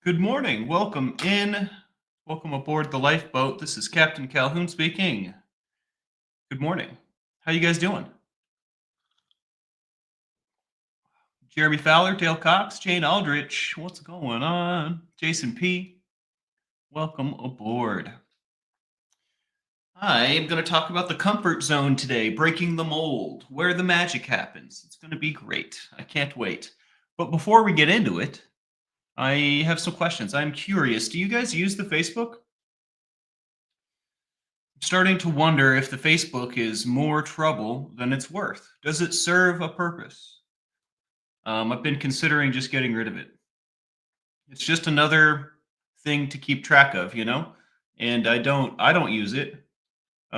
Good morning. Welcome in. Welcome aboard the lifeboat. This is Captain Calhoun speaking. Good morning. How you guys doing? Jeremy Fowler, Dale Cox, Jane Aldrich. What's going on? Jason P. Welcome aboard. I am going to talk about the comfort zone today, breaking the mold, where the magic happens. It's going to be great. I can't wait. But before we get into it, I have some questions. I'm curious. Do you guys use the Facebook? Starting to wonder if the Facebook is more trouble than it's worth. Does it serve a purpose? I've been considering just getting rid of it. It's just another thing to keep track of, and I don't use it.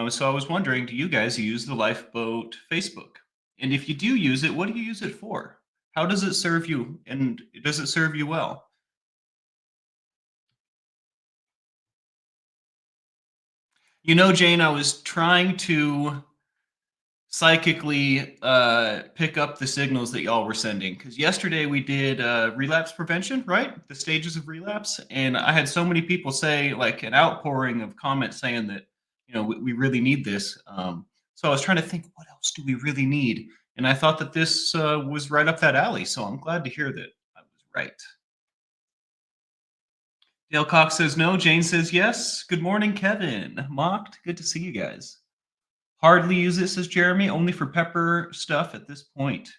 So I was wondering, do you guys use the Lifeboat Facebook? And if you do use it, what do you use it for? How does it serve you? And does it serve you well? Jane, I was trying to psychically pick up the signals that y'all were sending because yesterday we did relapse prevention, right? The stages of relapse, and I had so many people say, like, an outpouring of comments saying that we really need this. So I was trying to think, what else do we really need? And I thought that this was right up that alley. So I'm glad to hear that I was right. Dale Cox says no. Jane says yes. Good morning, Kevin. Mocked. Good to see you guys. Hardly use it, says Jeremy, only for pepper stuff at this point.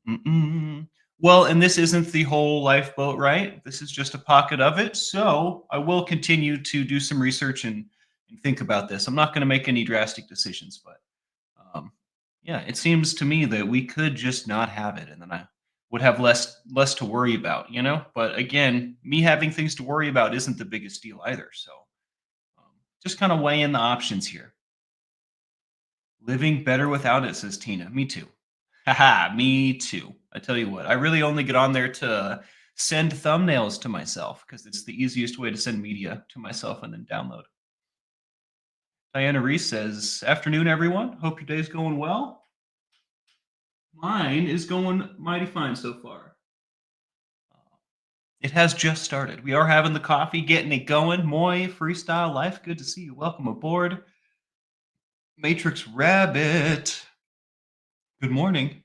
Mm-mm. Well, and this isn't the whole lifeboat, right? This is just a pocket of it. So I will continue to do some research and think about this. I'm not going to make any drastic decisions, but yeah, it seems to me that we could just not have it, and then I would have less to worry about, But again, me having things to worry about isn't the biggest deal either. So just kind of weighing the options here. Living better without it, says Tina. Me too. Haha, me too. I tell you what, I really only get on there to send thumbnails to myself because it's the easiest way to send media to myself and then download. Diana Reese says, afternoon, everyone. Hope your day's going well. Mine is going mighty fine so far. It has just started. We are having the coffee, getting it going. Moy, freestyle life. Good to see you. Welcome aboard. Matrix Rabbit. Good morning.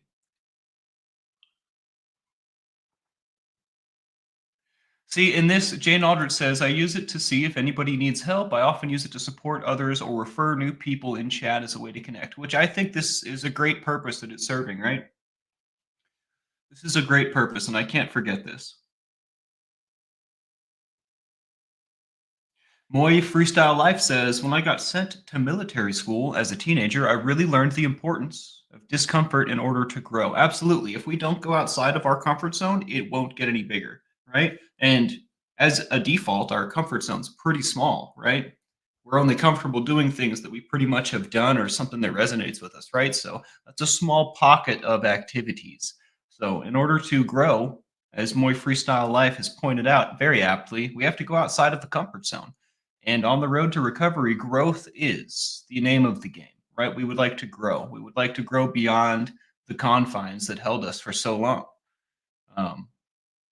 See, in this, Jane Aldrich says, I use it to see if anybody needs help. I often use it to support others or refer new people in chat as a way to connect, which I think this is a great purpose that it's serving, right? This is a great purpose, and I can't forget this. Moy Freestyle Life says, when I got sent to military school as a teenager, I really learned the importance of discomfort in order to grow. Absolutely. If we don't go outside of our comfort zone, it won't get any bigger, right? And as a default, our comfort zone's pretty small, right? We're only comfortable doing things that we pretty much have done or something that resonates with us, right? So that's a small pocket of activities. So in order to grow, as Moy Freestyle Life has pointed out very aptly, we have to go outside of the comfort zone. And on the road to recovery, growth is the name of the game, right? We would like to grow. We would like to grow beyond the confines that held us for so long. Um,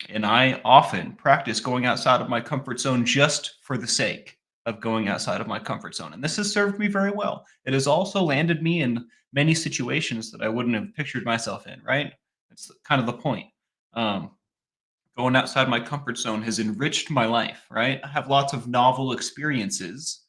and I often practice going outside of my comfort zone just for the sake of going outside of my comfort zone. And this has served me very well. It has also landed me in many situations that I wouldn't have pictured myself in, right? That's kind of the point. Um, Going outside my comfort zone has enriched my life, right? I have lots of novel experiences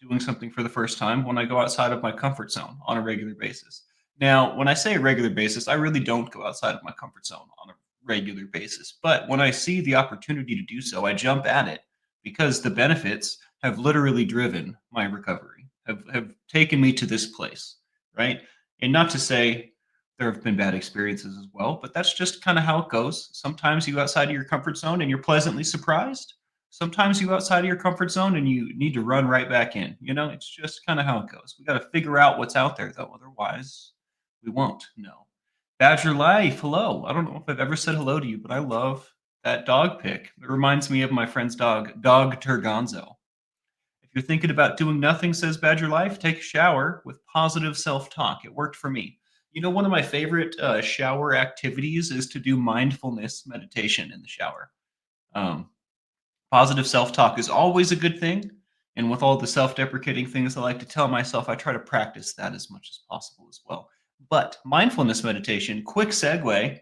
doing something for the first time when I go outside of my comfort zone on a regular basis. Now, when I say a regular basis, I really don't go outside of my comfort zone on a regular basis. But when I see the opportunity to do so, I jump at it because the benefits have literally driven my recovery, have taken me to this place, right? And not to say there have been bad experiences as well, but that's just kind of how it goes. Sometimes you go outside of your comfort zone and you're pleasantly surprised. Sometimes you go outside of your comfort zone and you need to run right back in. It's just kind of how it goes. We got to figure out what's out there, though. Otherwise, we won't know. Badger Life, hello. I don't know if I've ever said hello to you, but I love that dog pic. It reminds me of my friend's Dog Turgonzo. If you're thinking about doing nothing, says Badger Life, take a shower with positive self-talk. It worked for me. One of my favorite shower activities is to do mindfulness meditation in the shower. Um, Positive self-talk is always a good thing, and with all the self-deprecating things I like to tell myself, I try to practice that as much as possible as well. But mindfulness meditation, quick segue.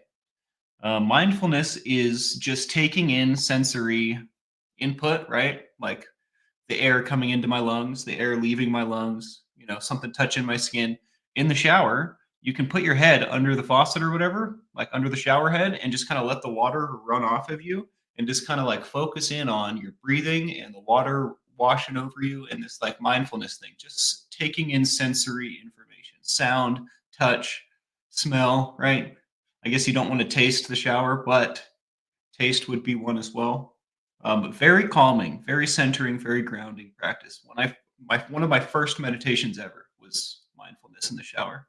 Mindfulness is just taking in sensory input, right? Like the air coming into my lungs, the air leaving my lungs, something touching my skin. In the shower, you can put your head under the faucet or whatever, like under the shower head, and just kind of let the water run off of you and just kind of like focus in on your breathing and the water washing over you and this like mindfulness thing, just taking in sensory information, sound, touch, smell, right? I guess you don't want to taste the shower, but taste would be one as well. But very calming, very centering, very grounding practice. One of my first meditations ever was mindfulness in the shower.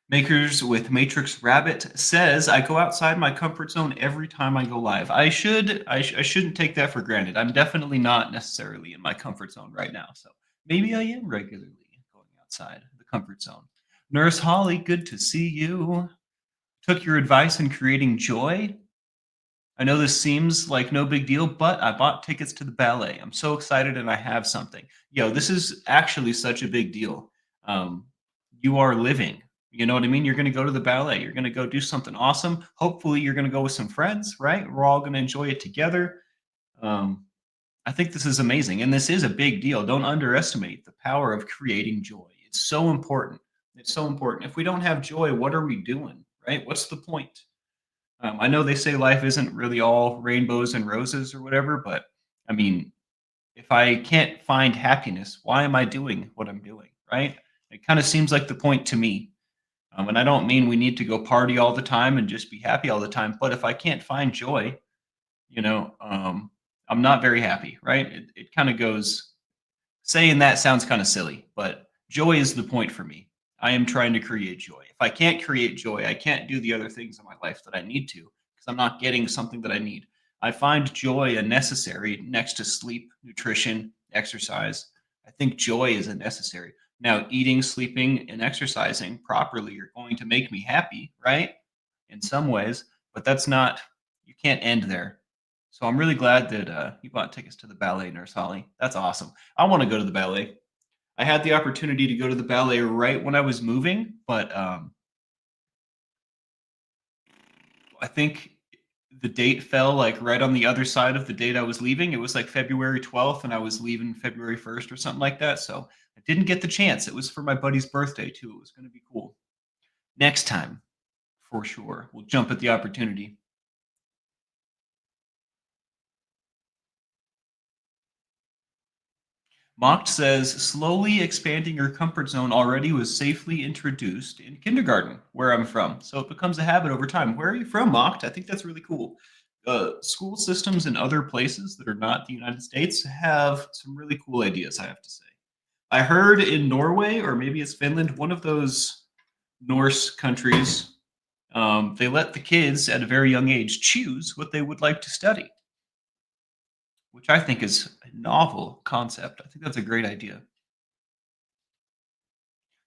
Makers with Matrix Rabbit says, "I go outside my comfort zone every time I go live." I shouldn't take that for granted. I'm definitely not necessarily in my comfort zone right now, so maybe I am regularly going outside the comfort zone. Nurse Holly, good to see you. Took your advice in creating joy. I know this seems like no big deal, but I bought tickets to the ballet. I'm so excited and I have something. Yo, this is actually such a big deal. Um, you are living. You know what I mean? You're going to go to the ballet. You're going to go do something awesome. Hopefully, you're going to go with some friends, right? We're all going to enjoy it together. Um, I think this is amazing. And this is a big deal. Don't underestimate the power of creating joy. It's so important. It's so important. If we don't have joy, what are we doing, right? What's the point? I know they say life isn't really all rainbows and roses or whatever, but I mean, if I can't find happiness, why am I doing what I'm doing? Right? It kind of seems like the point to me. And I don't mean we need to go party all the time and just be happy all the time, but if I can't find joy, you know, um, I'm not very happy, right? It kind of goes saying that sounds kind of silly, but joy is the point for me. I am trying to create joy. If I can't create joy, I can't do the other things in my life that I need to because I'm not getting something that I need. I find joy a necessary next to sleep, nutrition, exercise. I think joy is a necessary. Now, eating, sleeping, and exercising properly are going to make me happy, right? In some ways, but that's not, you can't end there. So I'm really glad that you bought tickets to the ballet, Nurse Holly. That's awesome. I want to go to the ballet. I had the opportunity to go to the ballet right when I was moving, but I think the date fell like right on the other side of the date I was leaving. It was like February 12th, and I was leaving February 1st or something like that. So I didn't get the chance. It was for my buddy's birthday, too. It was going to be cool. Next time, for sure. We'll jump at the opportunity. Mocked says, slowly expanding your comfort zone already was safely introduced in kindergarten, where I'm from. So it becomes a habit over time. Where are you from, Mocked? I think that's really cool. School systems in other places that are not the United States have some really cool ideas, I have to say. I heard in Norway, or maybe it's Finland, one of those Norse countries, they let the kids at a very young age choose what they would like to study, which I think is a novel concept. I think that's a great idea.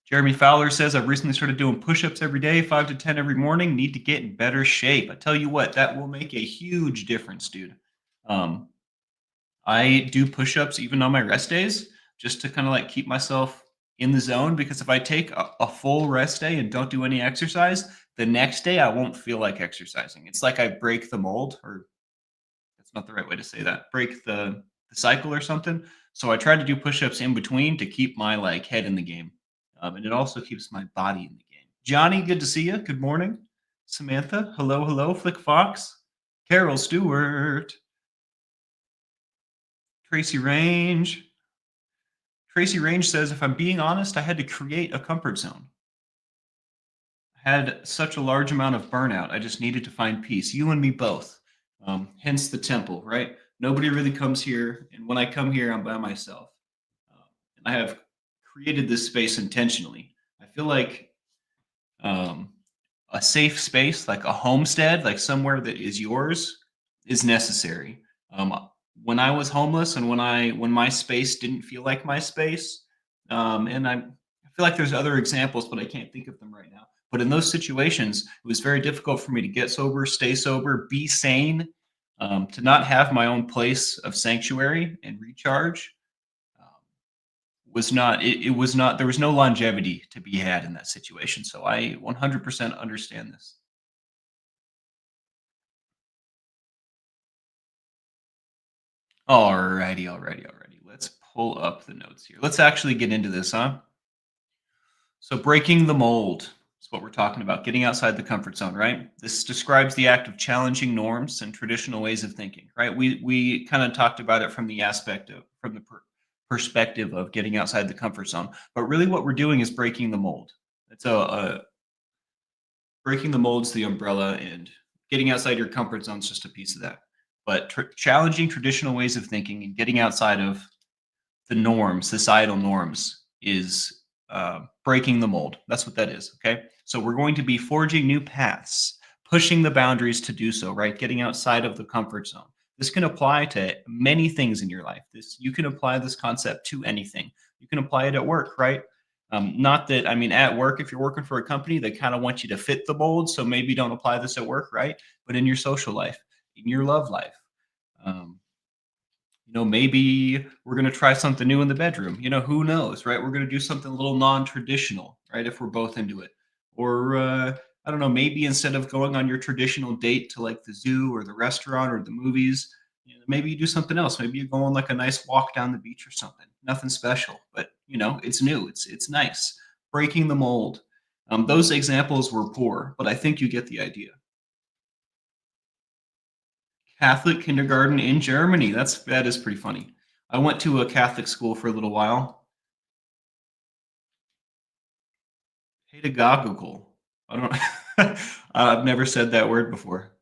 Jeremy Fowler says, I've recently started doing push ups every day, 5 to 10 every morning. Need to get in better shape. I tell you what, that will make a huge difference, dude. Um, I do push ups even on my rest days just to kind of like keep myself in the zone because if I take a full rest day and don't do any exercise, the next day I won't feel like exercising. It's like I break the mold, or that's not the right way to say that. Break the cycle or something. So I try to do push-ups in between to keep my like head in the game, and it also keeps my body in the game. Johnny, good to see you. Good morning. Samantha, hello, hello. Flick Fox, Carol Stewart, Tracy Range. Tracy Range says, if I'm being honest, I had to create a comfort zone. I had such a large amount of burnout. I just needed to find peace. You and me both. Hence the temple, right? Nobody really comes here. And when I come here, I'm by myself. Um, and I have created this space intentionally. I feel like um, a safe space, like a homestead, like somewhere that is yours, is necessary. When I was homeless and when my space didn't feel like my space, and I feel like there's other examples, but I can't think of them right now. But in those situations, it was very difficult for me to get sober, stay sober, be sane, to not have my own place of sanctuary and recharge. Um, was not it was not there was no longevity to be had in that situation. So I 100% understand this. Alrighty, alrighty, alrighty. Let's pull up the notes here. Let's actually get into this, huh? So breaking the mold is what we're talking about, getting outside the comfort zone, right? This describes the act of challenging norms and traditional ways of thinking, right? We kind of talked about it from the aspect of from the perspective of getting outside the comfort zone, but really what we're doing is breaking the mold. It's a breaking the mold's the umbrella, and getting outside your comfort zone is just a piece of that. But challenging traditional ways of thinking and getting outside of the norms, societal norms, is breaking the mold. That's what that is. Okay. So we're going to be forging new paths, pushing the boundaries to do so, right? Getting outside of the comfort zone. This can apply to many things in your life. This you can apply this concept to anything. You can apply it at work, right? Not that I mean at work, if you're working for a company, they kind of want you to fit the mold. So maybe don't apply this at work, right? But in your social life, in your love life, um, maybe we're going to try something new in the bedroom. Who knows, right? We're going to do something a little non-traditional, right? If we're both into it. Or I don't know, maybe instead of going on your traditional date to like the zoo or the restaurant or the movies, maybe you do something else. Maybe you go on like a nice walk down the beach or something. Nothing special, but it's new. It's nice. Breaking the mold. Those examples were poor, but I think you get the idea. Catholic kindergarten in Germany. That is pretty funny. I went to a Catholic school for a little while. Pedagogical. I don't. I've never said that word before.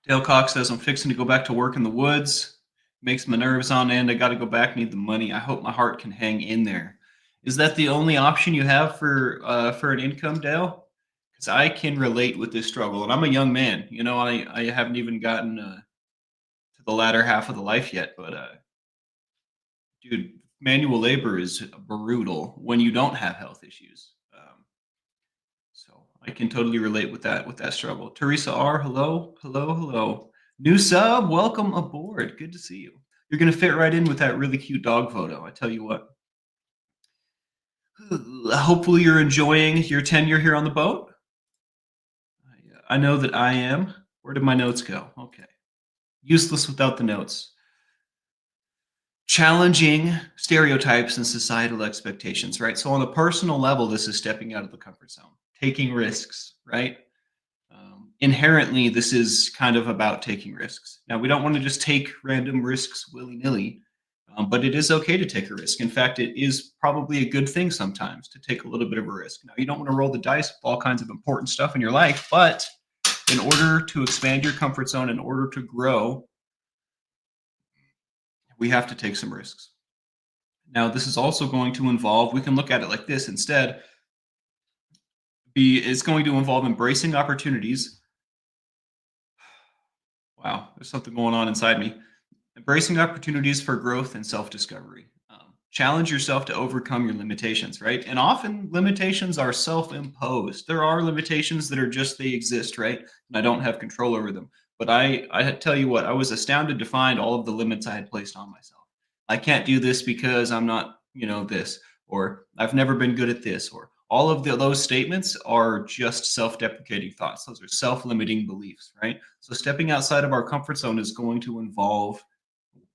Dale Cox says I'm fixing to go back to work in the woods. Makes my nerves on end. I got to go back. Need the money. I hope my heart can hang in there. Is that the only option you have for an income, Dale? Because I can relate with this struggle, and I'm a young man. I haven't even gotten to the latter half of the life yet, but dude, manual labor is brutal when you don't have health issues. So I can totally relate with that struggle. Teresa R, hello, hello, hello. New sub, welcome aboard. Good to see you. You're gonna fit right in with that really cute dog photo. I tell you what. Hopefully you're enjoying your tenure here on the boat. I know that I am. Where did my notes go? Okay. Useless without the notes. Challenging stereotypes and societal expectations, right? So on a personal level, this is stepping out of the comfort zone, taking risks, right? Inherently, this is kind of about taking risks. Now, we don't want to just take random risks willy nilly, but it is okay to take a risk. In fact, it is probably a good thing sometimes to take a little bit of a risk. Now, you don't want to roll the dice with all kinds of important stuff in your life, but in order to expand your comfort zone, in order to grow, we have to take some risks. Now, this is also going to involve, we can look at it like this instead, it's going to involve embracing opportunities. Wow, there's something going on inside me. Embracing opportunities for growth and self discovery. Challenge yourself to overcome your limitations, right? And often limitations are self imposed. There are limitations that are just they exist, right? And I don't have control over them. But I tell you what, I was astounded to find all of the limits I had placed on myself. I can't do this because I'm not, this, or I've never been good at this, or all of those statements are just self deprecating thoughts. Those are self limiting beliefs, right? So stepping outside of our comfort zone is going to involve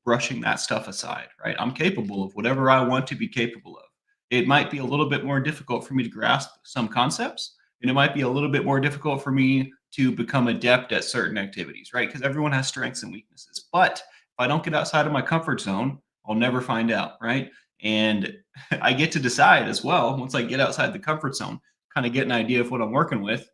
brushing that stuff aside, right? I'm capable of whatever I want to be capable of. It might be a little bit more difficult for me to grasp some concepts, and it might be a little bit more difficult for me to become adept at certain activities, right? Because everyone has strengths and weaknesses. But if I don't get outside of my comfort zone, I'll never find out, right? And I get to decide as well once I get outside the comfort zone, kind of get an idea of what I'm working with.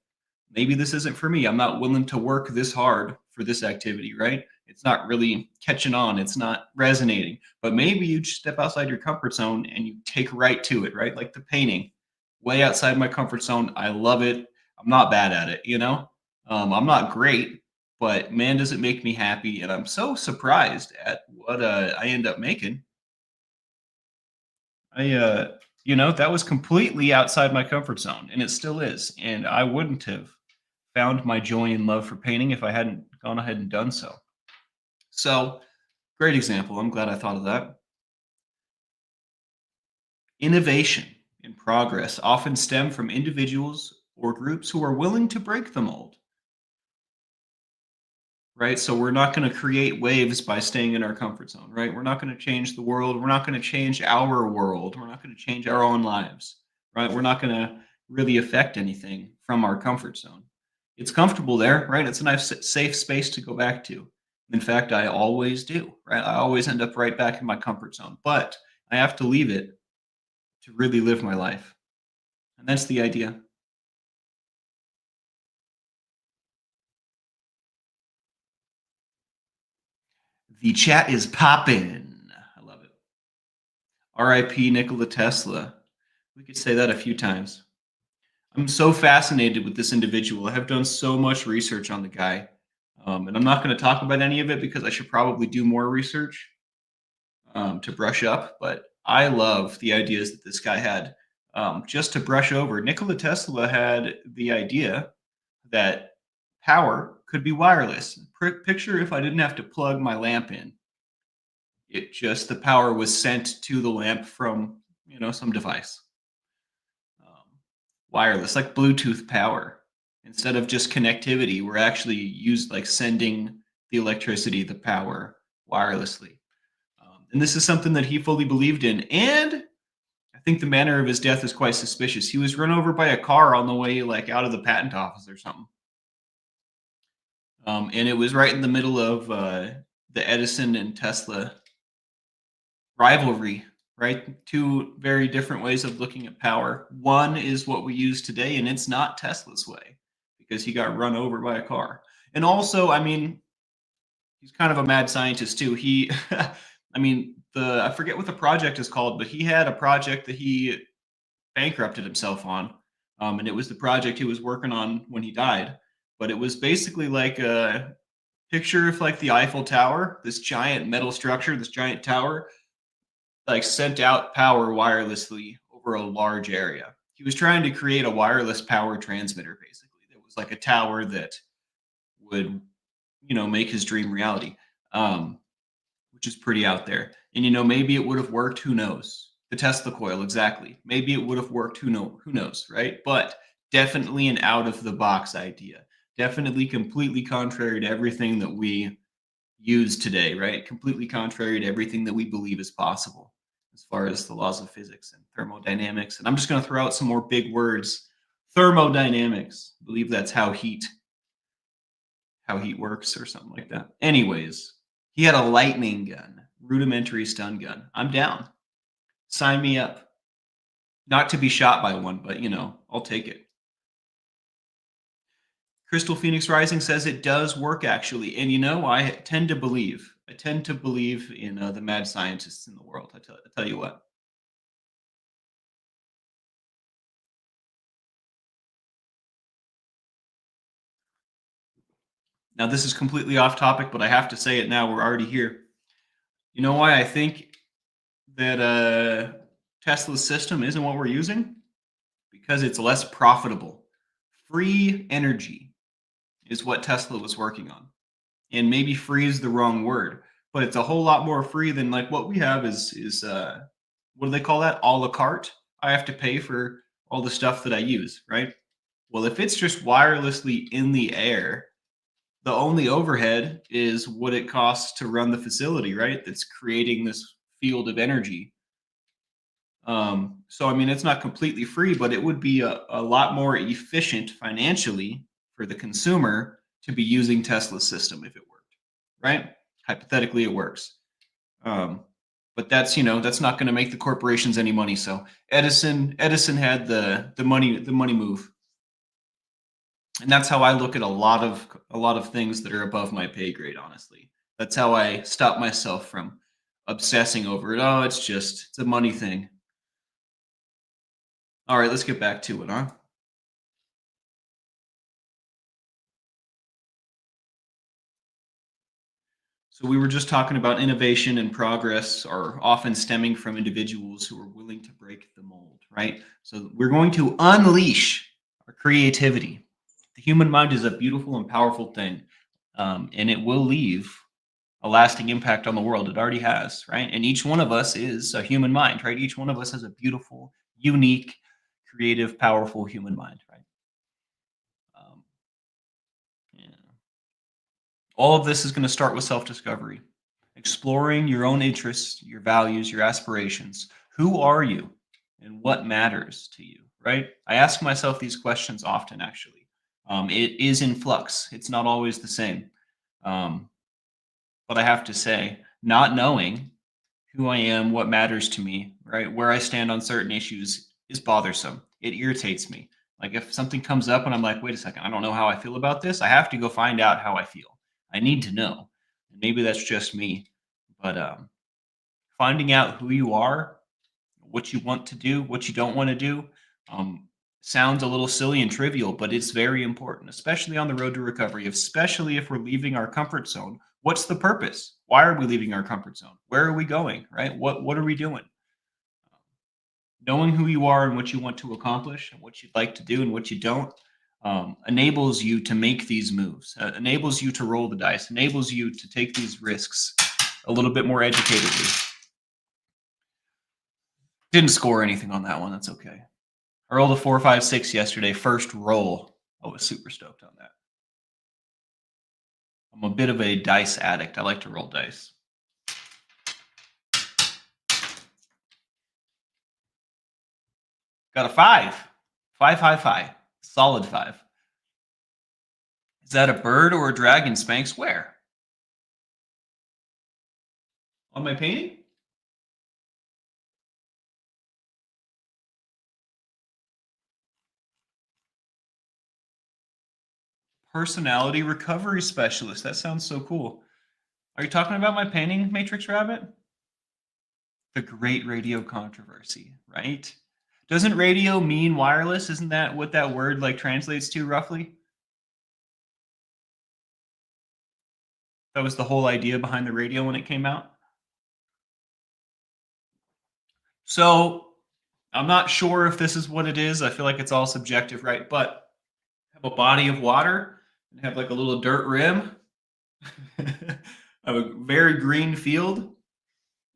Maybe this isn't for me. I'm not willing to work this hard for this activity, right? It's not really catching on. It's not resonating. But maybe you just step outside your comfort zone and you take right to it, right? Like the painting, way outside my comfort zone. I love it. I'm not bad at it. I'm not great, but man, does it make me happy. And I'm so surprised at what I end up making, I that was completely outside my comfort zone, and it still is. And I wouldn't have found my joy and love for painting if I hadn't gone ahead and done so. So, great example. I'm glad I thought of that. Innovation and progress often stem from individuals or groups who are willing to break the mold, right? So we're not going to create waves by staying in our comfort zone, right? We're not going to change the world. We're not going to change our world. We're not going to change our own lives, right? We're not going to really affect anything from our comfort zone. It's comfortable there, right? It's a nice, safe space to go back to. In fact, I always do, right? I always end up right back in my comfort zone, but I have to leave it to really live my life. And that's the idea. The chat is popping. I love it. R.I.P. Nikola Tesla. We could say that a few times. I'm so fascinated with this individual. I have done so much research on the guy. And I'm not going to talk about any of it because I should probably do more research to brush up. But I love the ideas that this guy had. Just to brush over, Nikola Tesla had the idea that power could be wireless. Picture if I didn't have to plug my lamp in. It just the power was sent to the lamp from, some device. Um, Wireless, like Bluetooth power. Instead of just connectivity, we're actually used like sending the electricity, the power wirelessly. And this is something that he fully believed in. And I think the manner of his death is quite suspicious. He was run over by a car on the way like out of the patent office or something. And it was right in the middle of the Edison and Tesla rivalry, right? Two very different ways of looking at power. One is what we use today, and it's not Tesla's way because he got run over by a car. And also, I mean, he's kind of a mad scientist too. He, I mean, I forget what the project is called, but he had a project that he bankrupted himself on, and it was the project he was working on when he died. But it was basically like a picture of like the Eiffel Tower, this giant metal structure, this giant tower, like sent out power wirelessly over a large area. He was trying to create a wireless power transmitter, basically. That was like a tower that would, make his dream reality, which is pretty out there. And maybe it would have worked. Who knows? The Tesla coil, exactly. Maybe it would have worked. Who knows, right? But definitely an out of the box idea. Definitely completely contrary to everything that we use today, right? Completely contrary to everything that we believe is possible as far as the laws of physics and thermodynamics. And I'm just going to throw out some more big words. Thermodynamics. I believe that's how heat works or something like that. Anyways, he had a lightning gun, rudimentary stun gun. I'm down. Sign me up. Not to be shot by one, but I'll take it. Crystal Phoenix Rising says it does work actually, and I tend to believe. I tend to believe in the mad scientists in the world. I tell you what. Now this is completely off topic, but I have to say it now. We're already here. You know why I think that Tesla's system isn't what we're using? Because it's less profitable. Free energy is what Tesla was working on. And maybe free is the wrong word, but it's a whole lot more free than like what we have is what do they call that? A la carte. I have to pay for all the stuff that I use, right? Well, if it's just wirelessly in the air, the only overhead is what it costs to run the facility, right? That's creating this field of energy. So I mean, it's not completely free, but it would be a lot more efficient financially for the consumer to be using Tesla's system if it worked, right? Hypothetically, it works. Um, but that's not going to make the corporations any money. So Edison had the money move, and that's how I look at a lot of things that are above my pay grade. Honestly, that's how I stop myself from obsessing over it. Oh, it's a money thing. All right, let's get back to it, huh? So we were just talking about innovation and progress are often stemming from individuals who are willing to break the mold, right? So we're going to unleash our creativity. The human mind is a beautiful and powerful thing, and it will leave a lasting impact on the world. It already has, right? And each one of us is a human mind, right? Each one of us has a beautiful, unique, creative, powerful human mind, right? Um, yeah. All of this is going to start with self discovery, exploring your own interests, your values, your aspirations. Who are you and what matters to you, right? I ask myself these questions often, actually. It is in flux, it's not always the same. Um, but I have to say, not knowing who I am, what matters to me, right? Where I stand on certain issues is bothersome. It irritates me. Like if something comes up and I'm like, wait a second, I don't know how I feel about this, I have to go find out how I feel. I need to know. And maybe that's just me, but finding out who you are, what you want to do, what you don't want to do, um, sounds a little silly and trivial, but it's very important, especially on the road to recovery, especially if we're leaving our comfort zone. What's the purpose? Why are we leaving our comfort zone? Where are we going? Right? What are we doing? Knowing who you are and what you want to accomplish and what you'd like to do and what you don't enables you to make these moves, enables you to roll the dice, enables you to take these risks a little bit more educatedly. Didn't score anything on that one. That's okay. I rolled a 4, 5, 6 yesterday. First roll. I was super stoked on that. I'm a bit of a dice addict. I like to roll dice. Got a 5. 5, 5, 5. Solid 5. Is that a bird or a dragon, Spanx? Where? On my painting? Personality recovery specialist. That sounds so cool. Are you talking about my painting, Matrix Rabbit? The great radio controversy, right? Doesn't radio mean wireless? Isn't that what that word like translates to roughly? That was the whole idea behind the radio when it came out. So I'm not sure if this is what it is. I feel like it's all subjective, right? But have a body of water and have like a little dirt rim, a very green field,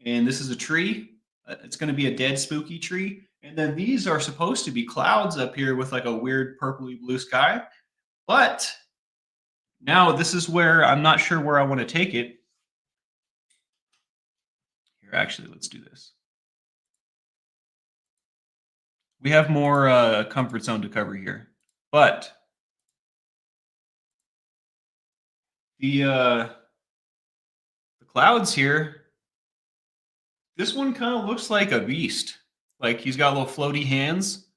and this is a tree. It's going to be a dead spooky tree. And then these are supposed to be clouds up here with like a weird purpley blue sky. But now this is where I'm not sure where I want to take it. Here, actually, let's do this. We have more comfort zone to cover here. But the clouds here, this one kind of looks like a beast. Like he's got little floaty hands,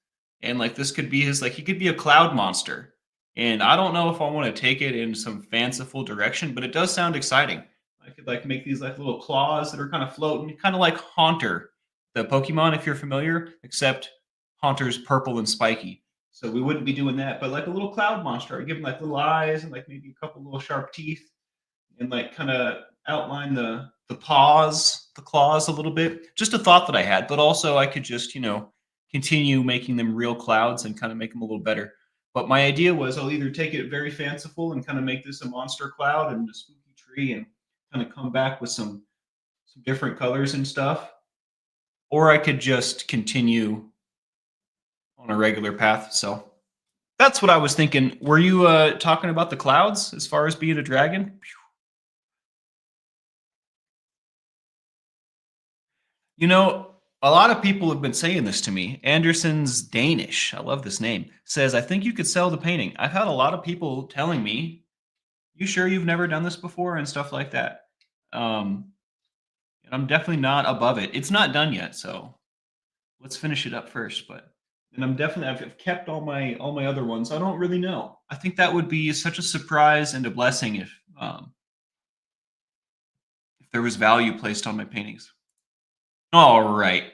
and like this could be his like he could be a cloud monster. And I don't know if I want to take it in some fanciful direction, but it does sound exciting. I could like make these like little claws that are kind of floating, kind of like Haunter, the Pokemon, if you're familiar, except Haunter's purple and spiky. So we wouldn't be doing that, but like a little cloud monster. I give him like little eyes and like maybe a couple little sharp teeth and like kind of outline the claws a little bit. Just a thought that I had, but also I could just continue making them real clouds and kind of make them a little better. But my idea was I'll either take it very fanciful and kind of make this a monster cloud and a spooky tree and kind of come back with some different colors and stuff, or I could just continue on a regular path. So that's what I was thinking. Were you talking about the clouds as far as being a dragon? You know, a lot of people have been saying this to me. Anderson's Danish, I love this name, says, I think you could sell the painting. I've had a lot of people telling me, you sure you've never done this before and stuff like that. And I'm definitely not above it. It's not done yet, so let's finish it up first. But and I've kept all my other ones. I don't really know. I think that would be such a surprise and a blessing if there was value placed on my paintings. All right.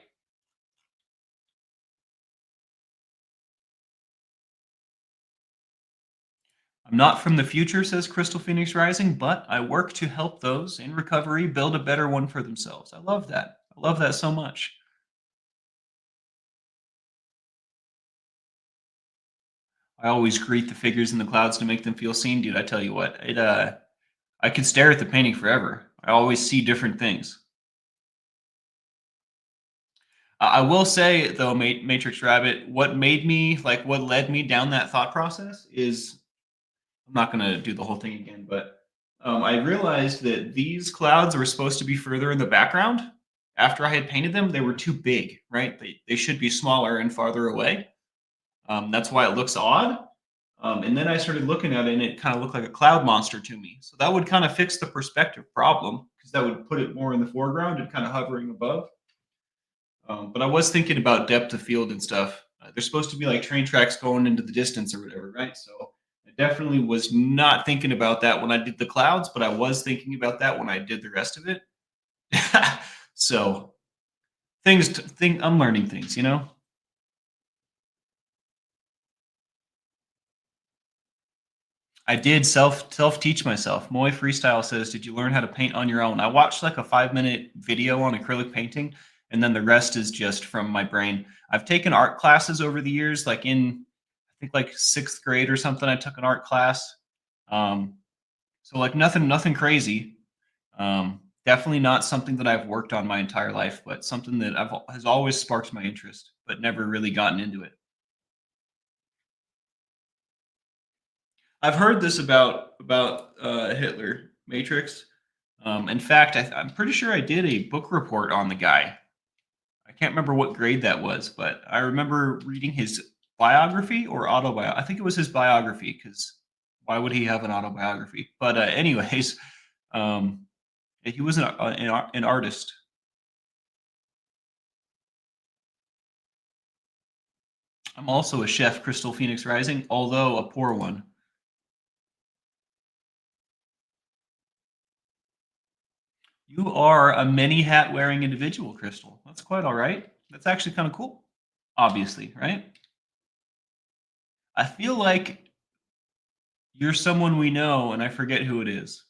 I'm not from the future, says Crystal Phoenix Rising, but I work to help those in recovery build a better one for themselves. I love that. I love that so much. I always greet the figures in the clouds to make them feel seen, dude. I tell you what, I could stare at the painting forever. I always see different things. I will say though, Matrix Rabbit, what made me like what led me down that thought process is I'm not gonna do the whole thing again, but I realized that these clouds were supposed to be further in the background. After I had painted them, they were too big, right? They should be smaller and farther away. That's why it looks odd. And then I started looking at it, and it kind of looked like a cloud monster to me. So that would kind of fix the perspective problem because that would put it more in the foreground and kind of hovering above. But I was thinking about depth of field and stuff. There's supposed to be like train tracks going into the distance or whatever, right? So I definitely was not thinking about that when I did the clouds, but I was thinking about that when I did the rest of it. So I'm learning things, you know. I did self teach myself. Moy Freestyle says, "Did you learn how to paint on your own?" I watched like a 5 minute video on acrylic painting, and then the rest is just from my brain. I've taken art classes over the years, like in I think like sixth grade or something. I took an art class, um, so like nothing crazy. Definitely not something that I've worked on my entire life, but something that has always sparked my interest, but never really gotten into it. I've heard this about Hitler Matrix. In fact, I'm pretty sure I did a book report on the guy. I can't remember what grade that was, but I remember reading his biography or autobiography. I think it was his biography because why would he have an autobiography? But anyways, um, he was an artist. I'm also a chef, Crystal Phoenix Rising, although a poor one. You are a many hat wearing individual, Crystal. That's quite all right. That's actually kind of cool. Obviously, right? I feel like you're someone we know, and I forget who it is.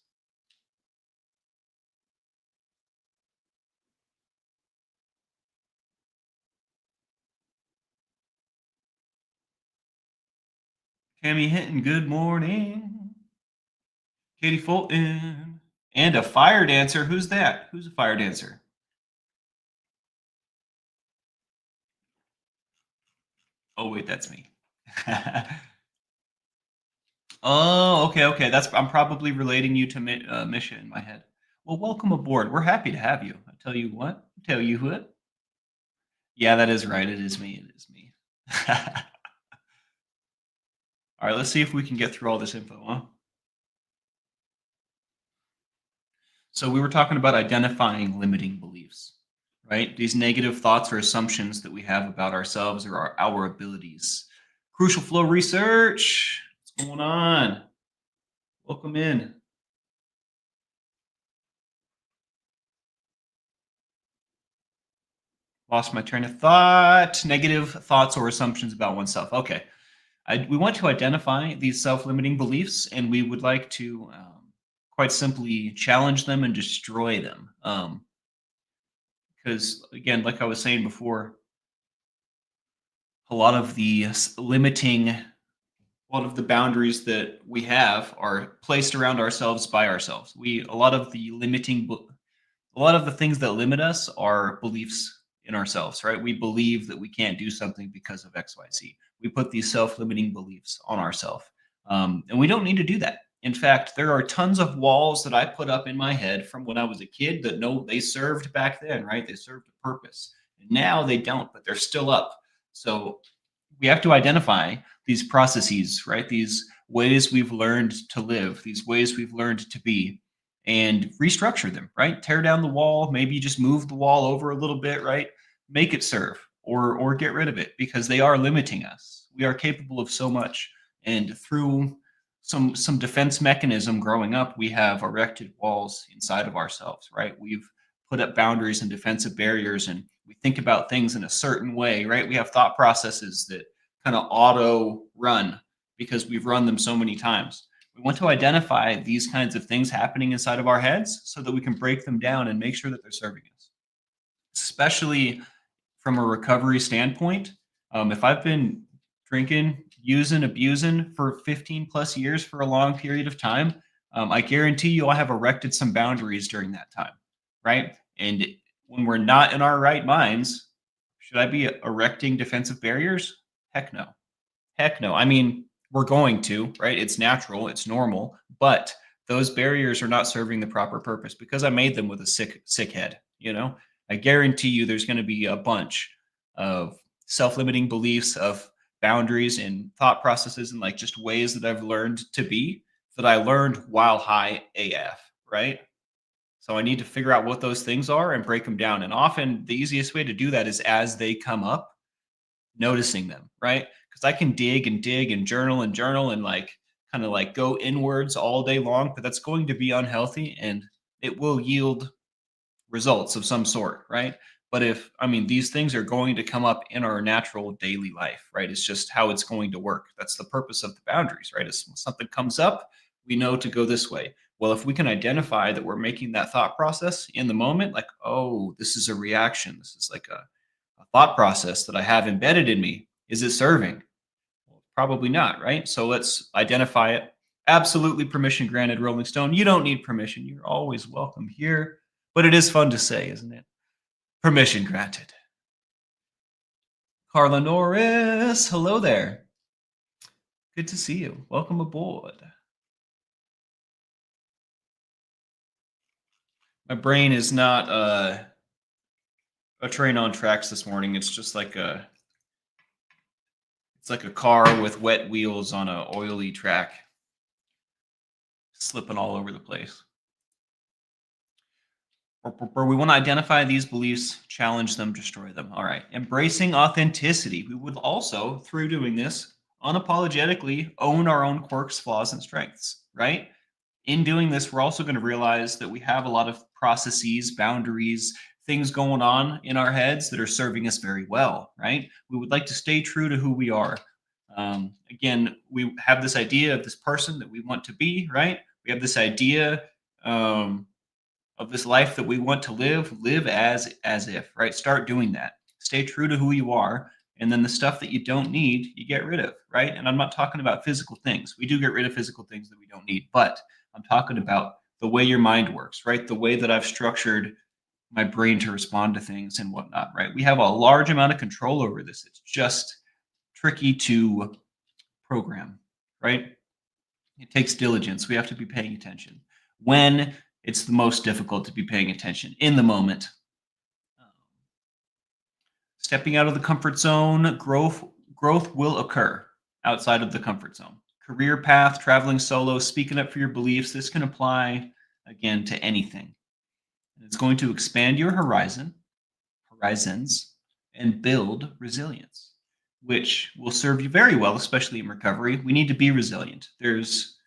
Tammy Hinton, good morning. Katie Fulton. And a fire dancer. Who's that? Who's a fire dancer? Oh, wait, that's me. Oh, okay. I'm probably relating you to Misha in my head. Well, welcome aboard. We're happy to have you. I tell you what. Tell you what. Yeah, that is right. It is me. It is me. All right, let's see if we can get through all this info, huh? So we were talking about identifying limiting beliefs, right? These negative thoughts or assumptions that we have about ourselves or our abilities. Crucial Flow Research. What's going on? Welcome in. Lost my train of thought. Negative thoughts or assumptions about oneself. Okay. We want to identify these self limiting beliefs and we would like to quite simply challenge them and destroy them. Because, again, like I was saying before, a lot of the limiting, a lot of the boundaries that we have are placed around ourselves by ourselves. A lot of the a lot of the things that limit us are beliefs in ourselves, right? We believe that we can't do something because of XYZ. We put these self-limiting beliefs on ourselves, and we don't need to do that. In fact, there are tons of walls that I put up in my head from when I was a kid that no, they served back then, right? They served a purpose. And now they don't, but they're still up. So we have to identify these processes, right? These ways we've learned to live, these ways we've learned to be, and restructure them, right? Tear down the wall, maybe just move the wall over a little bit, right? Make it serve or get rid of it because they are limiting us. We are capable of so much. And through some defense mechanism growing up, we have erected walls inside of ourselves, right? We've put up boundaries and defensive barriers and we think about things in a certain way, right? We have thought processes that kind of auto run because we've run them so many times. We want to identify these kinds of things happening inside of our heads so that we can break them down and make sure that they're serving us, especially from a recovery standpoint. If I've been drinking, using, abusing for 15 plus years for a long period of time, I guarantee you I have erected some boundaries during that time, right? And when we're not in our right minds, should I be erecting defensive barriers? Heck no. Heck no. I mean, we're going to, right? It's natural, it's normal, but those barriers are not serving the proper purpose because I made them with a sick head, you know? I guarantee you there's going to be a bunch of self-limiting beliefs, of boundaries and thought processes and like just ways that I've learned to be that I learned while high AF, right? So I need to figure out what those things are and break them down. And often the easiest way to do that is as they come up, noticing them, right? Because I can dig and journal and like kind of like go inwards all day long, but that's going to be unhealthy and it will yield results of some sort, right? But if, I mean, these things are going to come up in our natural daily life, right? It's just how it's going to work. That's the purpose of the boundaries, right? If something comes up, we know to go this way. Well, if we can identify that we're making that thought process in the moment, like, oh, this is a reaction. This is like a thought process that I have embedded in me. Is it serving? Well, probably not, right? So let's identify it. Absolutely permission granted, Rolling Stone. You don't need permission. You're always welcome here. But it is fun to say, isn't it? Permission granted. Carla Norris, hello there. Good to see you. Welcome aboard. My brain is not a train on tracks this morning. It's just like a car with wet wheels on a oily track, slipping all over the place. We want to identify these beliefs, challenge them, destroy them. All right. Embracing authenticity. We would also, through doing this, unapologetically own our own quirks, flaws, and strengths, right? In doing this, we're also going to realize that we have a lot of processes, boundaries, things going on in our heads that are serving us very well, right? We would like to stay true to who we are. Again, we have this idea of this person that we want to be, right? We have this idea of this life that we want to live as if, right? Start doing that. Stay true to who you are. And then the stuff that you don't need, you get rid of, right? And I'm not talking about physical things. We do get rid of physical things that we don't need, but I'm talking about the way your mind works, right? The way that I've structured my brain to respond to things and whatnot, right? We have a large amount of control over this. It's just tricky to program, right? It takes diligence. We have to be paying attention. When it's the most difficult to be paying attention in the moment. Stepping out of the comfort zone, growth will occur outside of the comfort zone. Career path, traveling solo, speaking up for your beliefs. This can apply again to anything. It's going to expand your horizons, and build resilience, which will serve you very well, especially in recovery. We need to be resilient. There's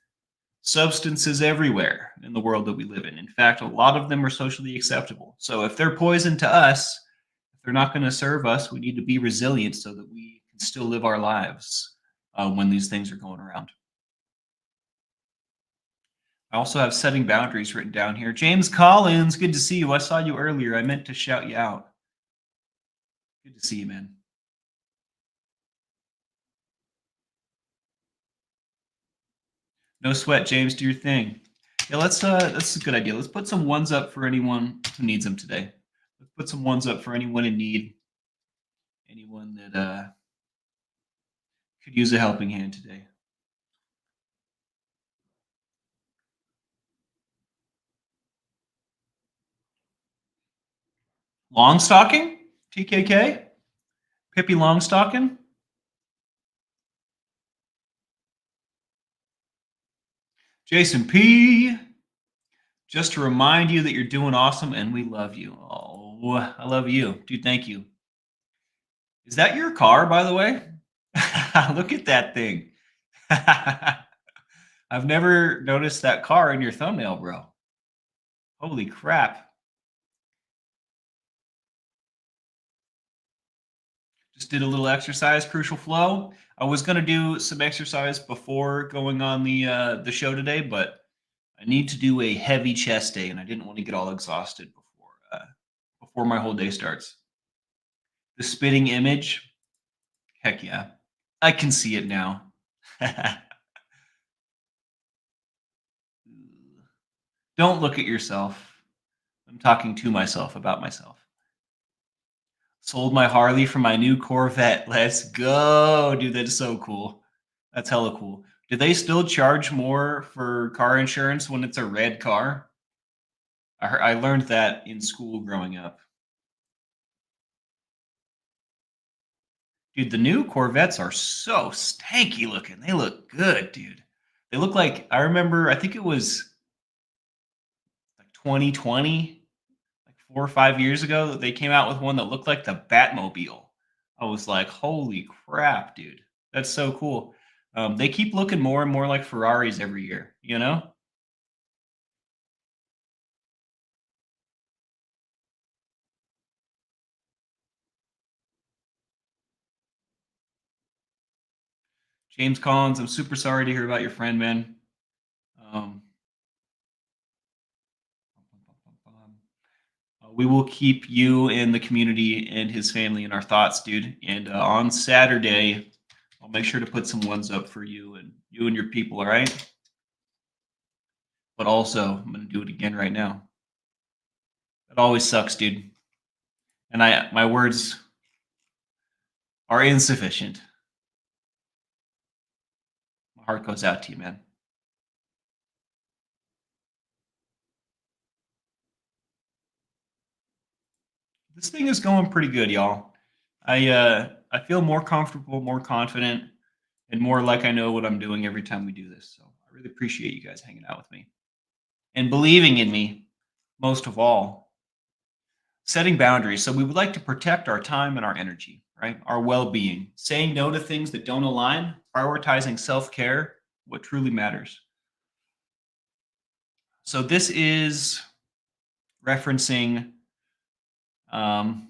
substances everywhere in the world that we live in. In fact, a lot of them are socially acceptable. So if they're poison to us, if they're not going to serve us, we need to be resilient so that we can still live our lives when these things are going around. I also have setting boundaries written down here. James Collins, good to see you. I saw you earlier. I meant to shout you out. Good to see you, man. No sweat, James. Do your thing. Yeah, that's a good idea. Let's put some ones up for anyone who needs them today. Let's put some ones up for anyone in need. Anyone that could use a helping hand today. Longstocking? TKK? Pippi Longstocking? Jason P. Just to remind you that you're doing awesome and we love you. Oh, I love you. Dude, thank you. Is that your car, by the way? Look at that thing. I've never noticed that car in your thumbnail, bro. Holy crap. Just did a little exercise, crucial flow. I was gonna do some exercise before going on the show today, but I need to do a heavy chest day, and I didn't want to get all exhausted before my whole day starts. The spitting image, heck yeah, I can see it now. Don't look at yourself. I'm talking to myself about myself. Sold my Harley for my new Corvette. Let's go, dude. That's so cool. That's hella cool. Do they still charge more for car insurance when it's a red car? I learned that in school growing up. Dude, the new Corvettes are so stanky looking. They look good, dude. They look like I remember, I think it was like 2020, like 4 or 5 years ago, that they came out with one that looked like the Batmobile. I was like, holy crap, dude. That's so cool. They keep looking more and more like Ferraris every year, you know? James Collins, I'm super sorry to hear about your friend, man. Um, we will keep you and the community and his family in our thoughts, dude. And on Saturday, I'll make sure to put some ones up for you and your people. All right. But also, I'm gonna do it again right now. It always sucks, dude. And my words are insufficient. My heart goes out to you, man. This thing is going pretty good, y'all. I feel more comfortable, more confident, and more like I know what I'm doing every time we do this. So I really appreciate you guys hanging out with me and believing in me, most of all. Setting boundaries. So we would like to protect our time and our energy, right? Our well-being. Saying no to things that don't align, prioritizing self-care, what truly matters. So this is referencing um,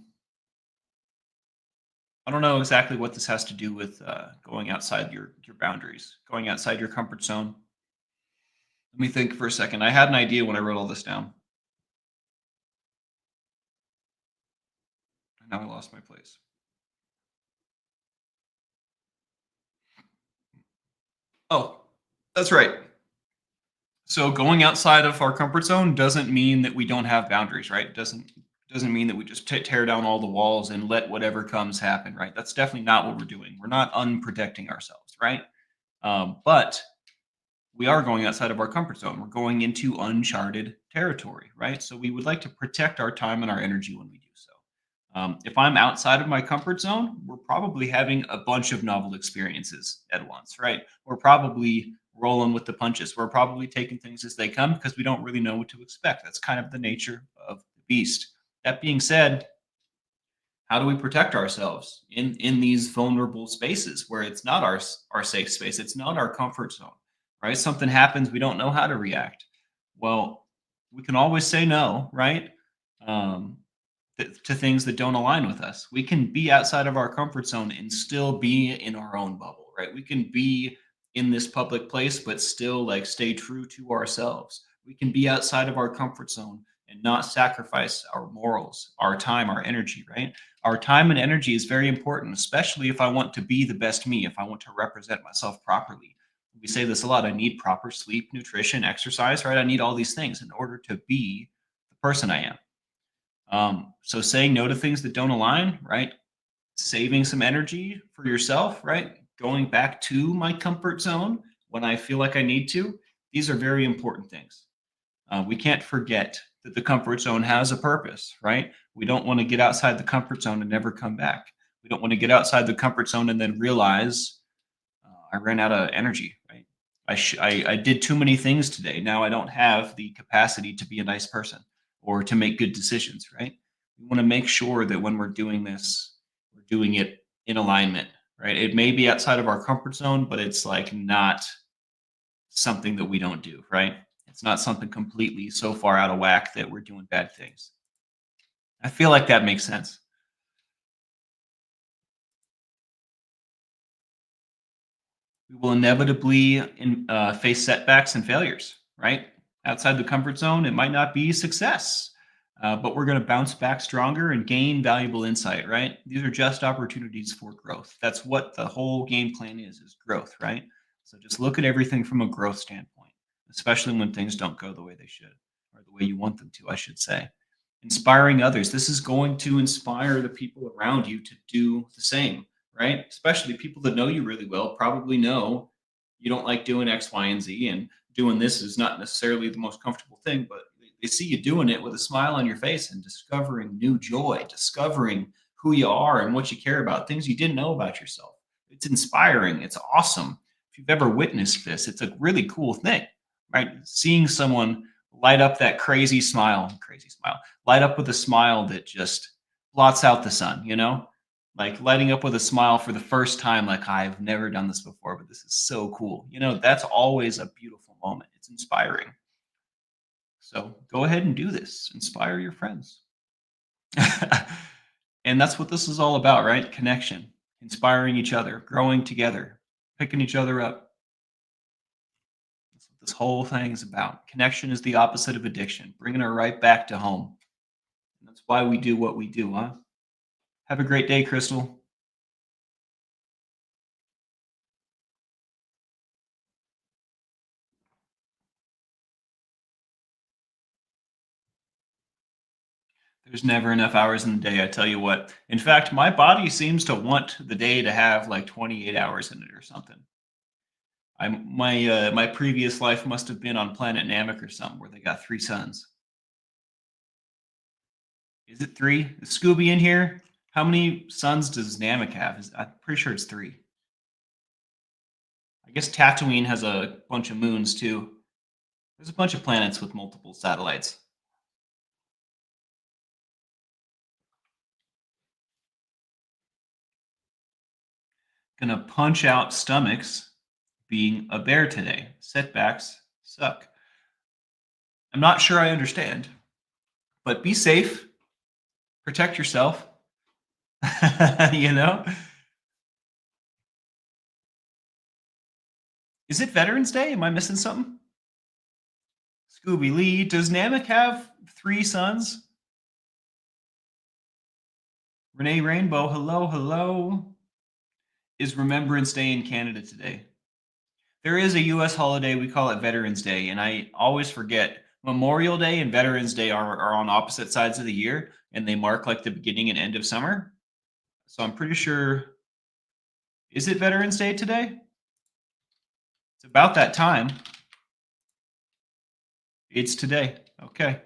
I don't know exactly what this has to do with going outside your boundaries, going outside your comfort zone. Let me think for a second. I had an idea when I wrote all this down, and now I lost my place. Oh, that's right. So going outside of our comfort zone doesn't mean that we don't have boundaries, right? Doesn't mean that we just tear down all the walls and let whatever comes happen, right? That's definitely not what we're doing. We're not unprotecting ourselves, right? But we are going outside of our comfort zone. We're going into uncharted territory, right? So we would like to protect our time and our energy when we do so. If I'm outside of my comfort zone, we're probably having a bunch of novel experiences at once, right? We're probably rolling with the punches. We're probably taking things as they come because we don't really know what to expect. That's kind of the nature of the beast. That being said, how do we protect ourselves in these vulnerable spaces where it's not our safe space, it's not our comfort zone, right? Something happens, we don't know how to react. Well, we can always say no, right? um, to things that don't align with us. We can be outside of our comfort zone and still be in our own bubble, right? We can be in this public place but still like stay true to ourselves. We can be outside of our comfort zone and not sacrifice our morals, our time, our energy, right? Our time and energy is very important, especially if I want to be the best me, if I want to represent myself properly. We say this a lot. I need proper sleep, nutrition, exercise, right? I need all these things in order to be the person I am. So saying no to things that don't align, right? Saving some energy for yourself, right? Going back to my comfort zone when I feel like I need to. These are very important things. We can't forget that the comfort zone has a purpose, right? We don't want to get outside the comfort zone and never come back. We don't want to get outside the comfort zone and then realize I ran out of energy, right? I did too many things today. Now I don't have the capacity to be a nice person or to make good decisions, right? We want to make sure that when we're doing this, we're doing it in alignment, right? It may be outside of our comfort zone, but it's like not something that we don't do, right? It's not something completely so far out of whack that we're doing bad things. I feel like that makes sense. We will inevitably face setbacks and failures, right? Outside the comfort zone, it might not be success, but we're going to bounce back stronger and gain valuable insight, right? These are just opportunities for growth. That's what the whole game plan is growth, right? So just look at everything from a growth standpoint, especially when things don't go the way they should, or the way you want them to, I should say. Inspiring others. This is going to inspire the people around you to do the same, right? Especially people that know you really well probably know you don't like doing X, Y, and Z, and doing this is not necessarily the most comfortable thing, but they see you doing it with a smile on your face and discovering new joy, discovering who you are and what you care about, things you didn't know about yourself. It's inspiring. It's awesome. If you've ever witnessed this, it's a really cool thing, right? Seeing someone light up that crazy smile, light up with a smile that just blots out the sun, like lighting up with a smile for the first time, like I've never done this before, but this is so cool. That's always a beautiful moment. It's inspiring. So go ahead and do this. Inspire your friends. And that's what this is all about, right? Connection, inspiring each other, growing together, picking each other up. That's what this whole thing is about. Connection is the opposite of addiction, bringing her right back to home. And that's why we do what we do, huh? Have a great day, Crystal. There's never enough hours in the day, I tell you what. In fact, my body seems to want the day to have like 28 hours in it or something. My previous life must have been on planet Namek or something where they got three suns. Is it three? Is Scooby in here? How many suns does Namek have? I'm pretty sure it's three. I guess Tatooine has a bunch of moons too. There's a bunch of planets with multiple satellites. Gonna punch out stomachs being a bear today. Setbacks suck. I'm not sure I understand, but be safe, protect yourself. you know? Is it Veterans Day? Am I missing something? Scooby Lee, does Namek have three sons? Renee Rainbow, hello, hello. Is Remembrance Day in Canada today? There is a US holiday, we call it Veterans Day, and I always forget. Memorial Day and Veterans Day are on opposite sides of the year, and they mark like the beginning and end of summer. So I'm pretty sure, is it Veterans Day today? It's about that time. It's today. Okay.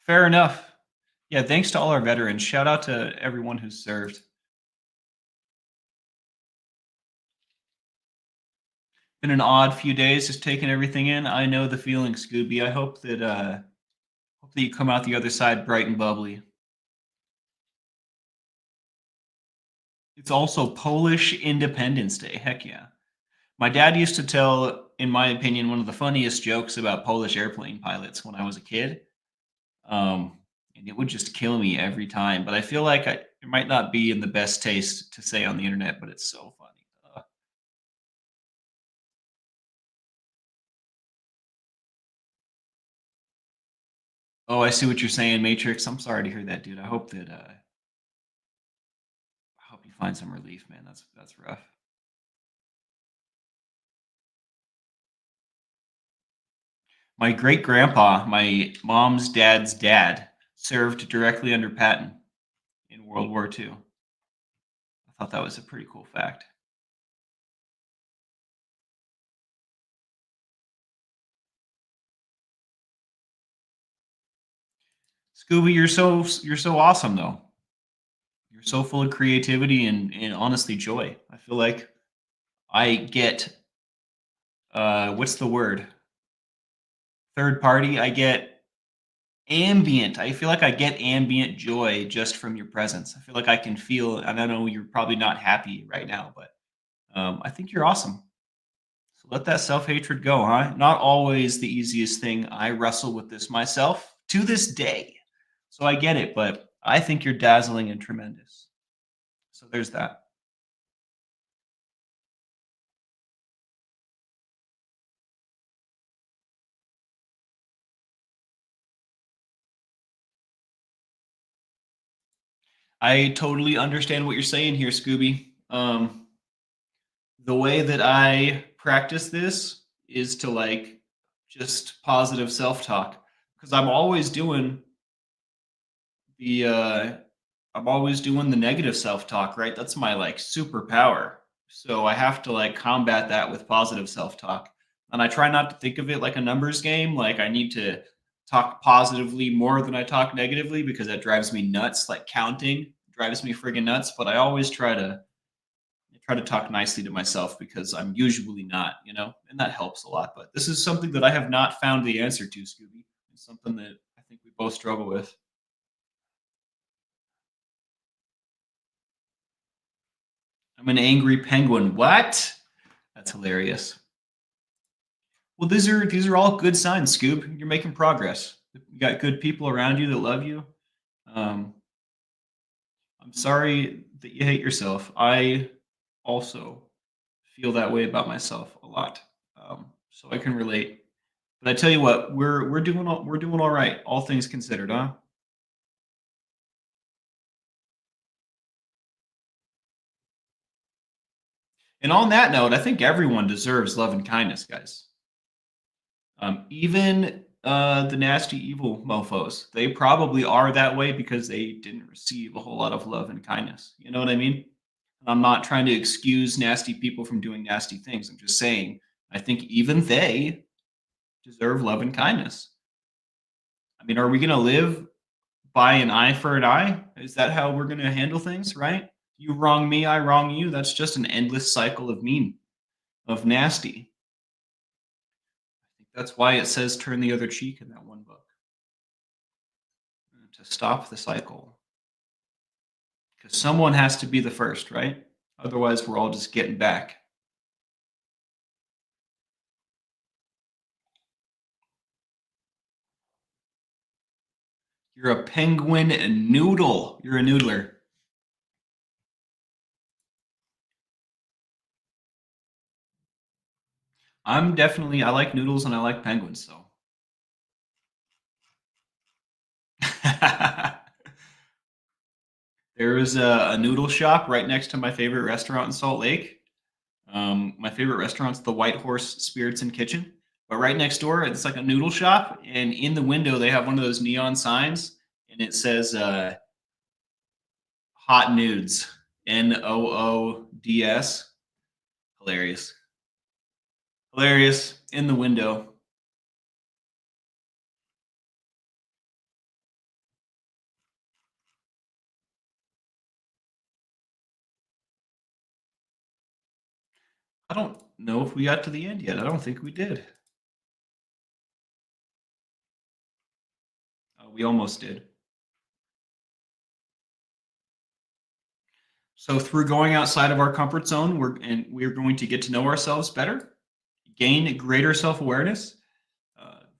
Fair enough. Yeah, thanks to all our veterans. Shout out to everyone who's served. Been an odd few days just taking everything in. I know the feeling, Scooby. I hope that you come out the other side bright and bubbly. It's also Polish Independence Day. Heck yeah. My dad used to tell, in my opinion, one of the funniest jokes about Polish airplane pilots when I was a kid. And it would just kill me every time. But I feel like it might not be in the best taste to say on the internet, but it's so funny. Oh, I see what you're saying, Matrix. I'm sorry to hear that, dude. I hope you find some relief, man. That's rough. My great grandpa, my mom's dad's dad, served directly under Patton in World War II. I thought that was a pretty cool fact. Scooby, you're so awesome though. You're so full of creativity and honestly joy. I feel like I get what's the word? Third party. I get ambient. I feel like I get ambient joy just from your presence. I feel like I can feel, and I know you're probably not happy right now, but I think you're awesome. So let that self hatred go, huh? Not always the easiest thing. I wrestle with this myself to this day. So I get it, but I think you're dazzling and tremendous. So there's that. I totally understand what you're saying here, Scooby. The way that I practice this is to like just positive self-talk because the I'm always doing the negative self-talk, right? That's my like superpower. So I have to like combat that with positive self-talk. And I try not to think of it like a numbers game, like I need to talk positively more than I talk negatively because that drives me nuts, like counting drives me friggin' nuts, but I try to talk nicely to myself because I'm usually not, and that helps a lot. But this is something that I have not found the answer to, Scooby. It's something that I think we both struggle with. I'm an angry penguin. What? That's hilarious. Well, these are all good signs, Scoob. You're making progress. You got good people around you that love you. Um, I'm sorry that you hate yourself. I also feel that way about myself a lot, so I can relate. But I tell you what, we're doing all right, all things considered, huh? And on that note, I think everyone deserves love and kindness, guys. Even the nasty, evil mofo's, they probably are that way because they didn't receive a whole lot of love and kindness. You know what I mean? I'm not trying to excuse nasty people from doing nasty things. I'm just saying, I think even they deserve love and kindness. I mean, are we going to live by an eye for an eye? Is that how we're going to handle things, right? You wrong me, I wrong you. That's just an endless cycle of mean, of nasty. I think that's why it says turn the other cheek in that one book to stop the cycle. Because someone has to be the first, right? Otherwise, we're all just getting back. You're a penguin noodle. You're a noodler. I like noodles and I like penguins, so. There is a noodle shop right next to my favorite restaurant in Salt Lake. My favorite restaurant's the White Horse Spirits and Kitchen. But right next door, it's like a noodle shop, and in the window they have one of those neon signs, and it says "Hot Nudes," Noods. Hilarious, hilarious. In the window. I don't know if we got to the end yet. I don't think we did. We almost did. So through going outside of our comfort zone, we're going to get to know ourselves better, gain greater self-awareness,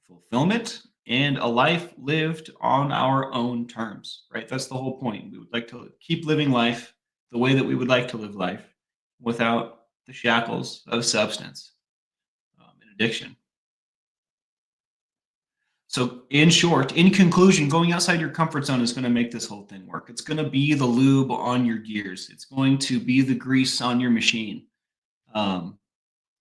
fulfillment, and a life lived on our own terms, right? That's the whole point. We would like to keep living life the way that we would like to live life without the shackles of substance and addiction. So, in short, in conclusion, going outside your comfort zone is going to make this whole thing work. It's going to be the lube on your gears, it's going to be the grease on your machine. Um,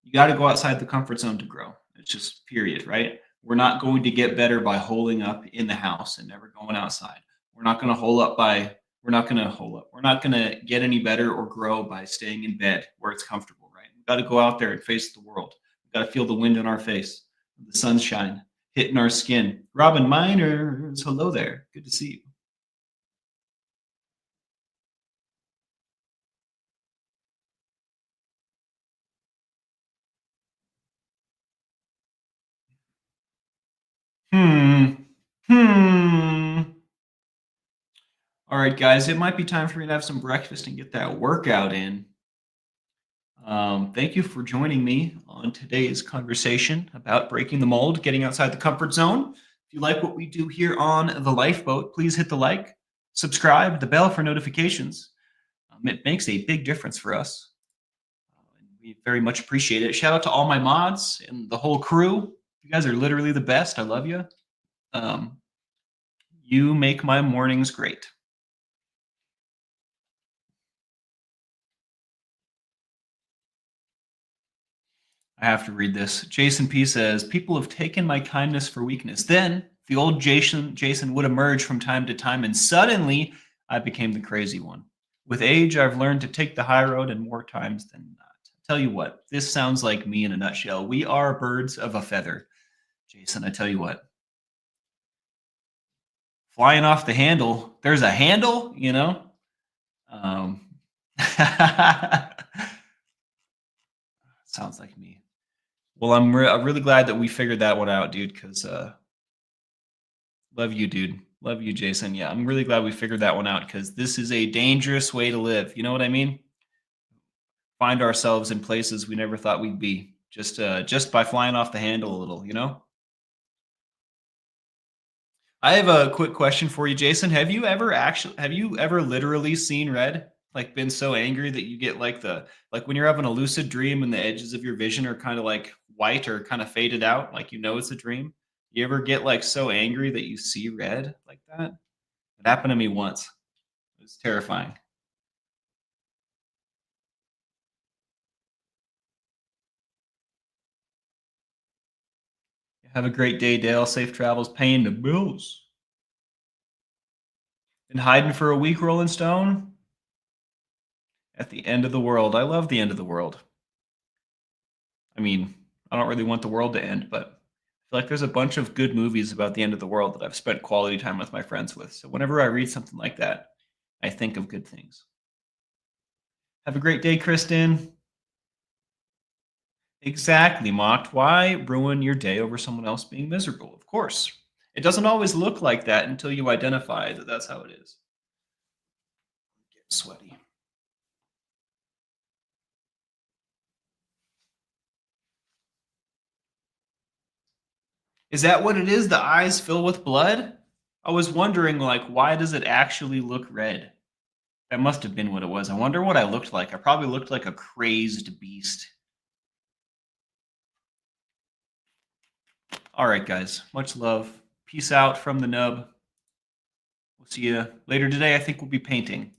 you got to go outside the comfort zone to grow. It's just period, right? We're not going to get better by holding up in the house and never going outside. We're not going to hole up by we're not going to hole up. We're not going to get any better or grow by staying in bed where it's comfortable, right? We've got to go out there and face the world. We've got to feel the wind in our face, the sunshine hitting our skin. Robin Miners, hello there. Good to see you. Hmm. Hmm. All right, guys, it might be time for me to have some breakfast and get that workout in. Thank you for joining me on today's conversation about breaking the mold, getting outside the comfort zone. If you like what we do here on The Lifeboat, please hit the like, subscribe, the bell for notifications. It makes a big difference for us. And we very much appreciate it. Shout out to all my mods and the whole crew. You guys are literally the best. I love you. Um, you make my mornings great. I have to read this. Jason P says, "People have taken my kindness for weakness. Then the old Jason would emerge from time to time, and suddenly I became the crazy one. With age, I've learned to take the high road, and more times than not. Tell you what, this sounds like me in a nutshell. We are birds of a feather, Jason. I tell you what, flying off the handle. There's a handle, you know. Um, sounds like me. Well, I'm really glad that we figured that one out, dude. Because love you, dude. Love you, Jason. Yeah, I'm really glad we figured that one out because this is a dangerous way to live. You know what I mean? Find ourselves in places we never thought we'd be just by flying off the handle a little. You know. I have a quick question for you, Jason. Have you ever literally seen red? Like been so angry that you get like when you're having a lucid dream and the edges of your vision are kind of like white or kind of faded out, like you know it's a dream. You ever get like so angry that you see red like that? It happened to me once. It was terrifying. Have a great day, Dale. Safe travels, paying the bills. Been hiding for a week, Rolling Stone. At the end of the world. I love the end of the world. I mean, I don't really want the world to end, but I feel like there's a bunch of good movies about the end of the world that I've spent quality time with my friends with. So whenever I read something like that, I think of good things. Have a great day, Kristen. Exactly, mocked. Why ruin your day over someone else being miserable? Of course. It doesn't always look like that until you identify that that's how it is. Get sweaty. Is that what it is? The eyes fill with blood? I was wondering, like, why does it actually look red? That must have been what it was. I wonder what I looked like. I probably looked like a crazed beast. All right, guys. Much love. Peace out from the nub. We'll see you later today. I think we'll be painting.